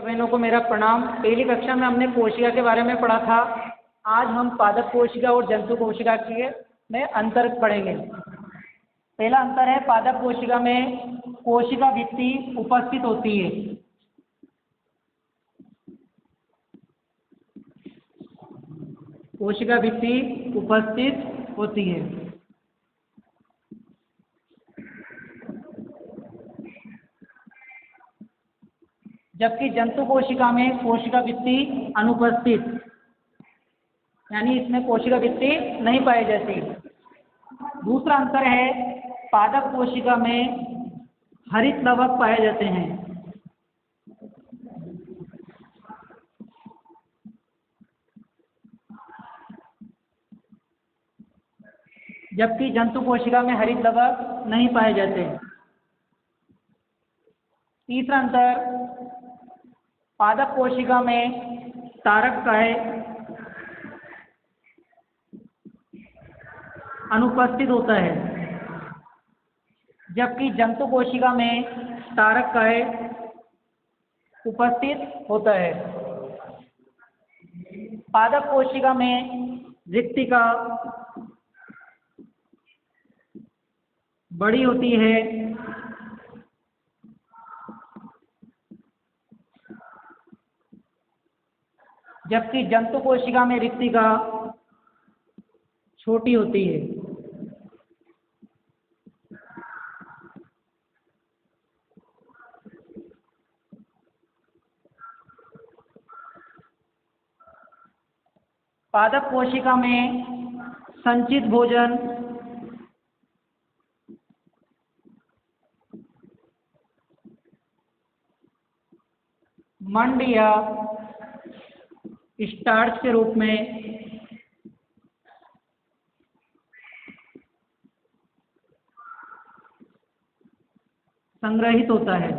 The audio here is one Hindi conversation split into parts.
बहनों को मेरा प्रणाम। पहली कक्षा में हमने कोशिका के बारे में पढ़ा था। आज हम पादप कोशिका और जंतु कोशिका के में अंतर पढ़ेंगे। पहला अंतर है, पादप कोशिका में कोशिका भित्ति उपस्थित होती है। कोशिका भित्ति उपस्थित होती है, जबकि जंतु कोशिका में कोशिका भित्ति अनुपस्थित, यानी इसमें कोशिका भित्ति नहीं पाई जाती। दूसरा अंतर है, पादप कोशिका में हरित लवक पाए जाते हैं, जबकि जंतु कोशिका में हरित लवक नहीं पाए जाते। तीसरा अंतर, पादप कोशिका में तारक काय अनुपस्थित होता है, जबकि जंतु कोशिका में तारक काय उपस्थित होता है। पादप कोशिका में रिक्तिका बड़ी होती है, जबकि जंतु कोशिका में रिक्तिका छोटी होती है। पादप कोशिका में संचित भोजन मंड या स्टार्च के रूप में संग्रहित होता है,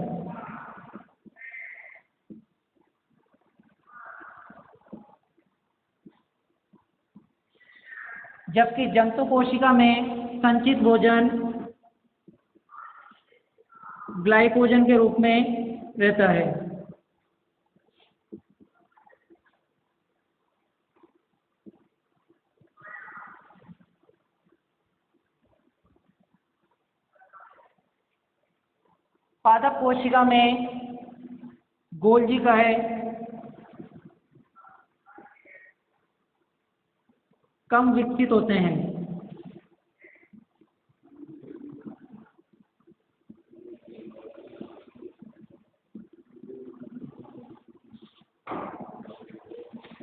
जबकि जंतु कोशिका में संचित भोजन ग्लाइकोजन के रूप में रहता है। पादप कोशिका में गोल्जी काय कम विकसित होते हैं,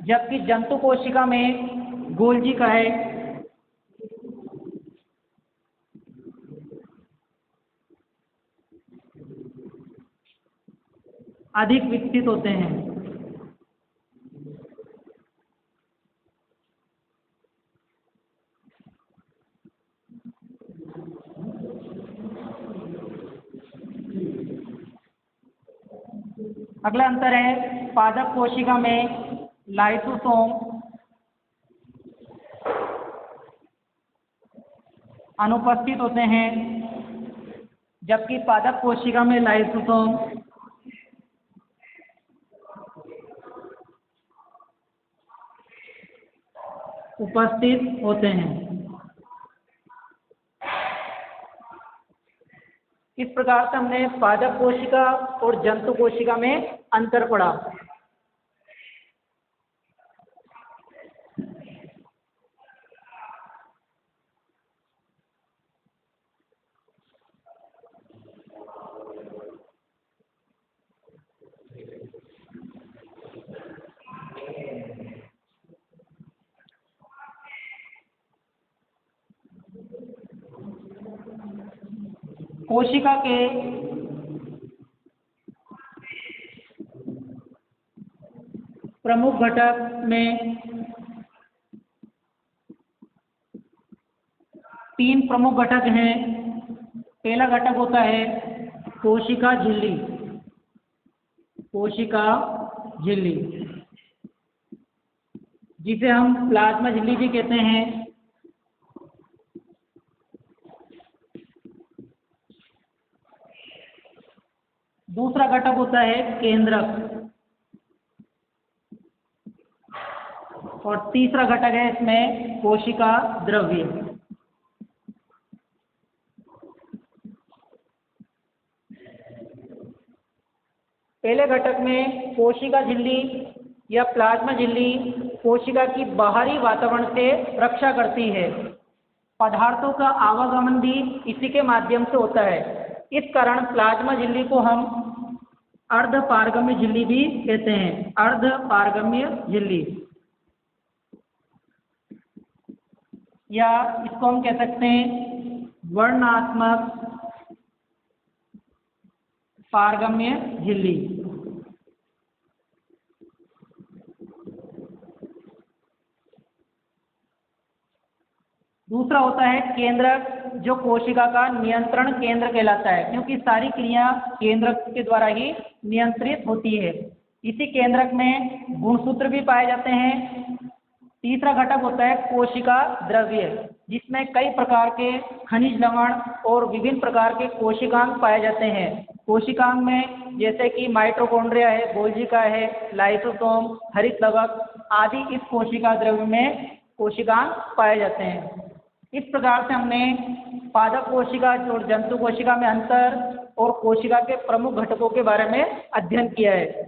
जबकि जंतु कोशिका में गोल्जी काय अधिक विकसित होते हैं। अगला अंतर है, पादप कोशिका में लाइसोसोम अनुपस्थित होते हैं, जबकि पादप कोशिका में लाइसोसोम उपस्थित होते हैं। इस प्रकार से हमने पादप कोशिका और जंतु कोशिका में अंतर पढ़ा। कोशिका के प्रमुख घटक में 3 प्रमुख घटक हैं। पहला घटक होता है कोशिका झिल्ली। कोशिका झिल्ली, जिसे हम प्लाज्मा झिल्ली भी कहते हैं। दूसरा घटक होता है केंद्रक। और तीसरा घटक है इसमें कोशिका द्रव्य। पहले घटक में कोशिका झिल्ली या प्लाज्मा झिल्ली कोशिका की बाहरी वातावरण से रक्षा करती है। पदार्थों का आवागमन भी इसी के माध्यम से होता है। इस कारण प्लाज्मा झिल्ली को हम अर्धपारगम्य झिल्ली भी कहते हैं। अर्धपारगम्य झिल्ली, या इसको हम कह सकते हैं वर्णनात्मक पारगम्य झिल्ली। दूसरा होता है केंद्रक, जो कोशिका का नियंत्रण केंद्र कहलाता है, क्योंकि सारी क्रिया केंद्रक के द्वारा ही नियंत्रित होती है। इसी केंद्रक में गुणसूत्र भी पाए जाते हैं। तीसरा घटक होता है कोशिका द्रव्य, जिसमें कई प्रकार के खनिज लवण और विभिन्न प्रकार के कोशिकांग पाए जाते हैं। कोशिकांग में जैसे कि माइटोकॉन्ड्रिया है, गोल्जिका है, लाइसोसोम, हरित लवक आदि इस कोशिका द्रव्य में कोशिकांग पाए जाते हैं। इस प्रकार से हमने पादप कोशिका और जंतु कोशिका में अंतर और कोशिका के प्रमुख घटकों के बारे में अध्ययन किया है।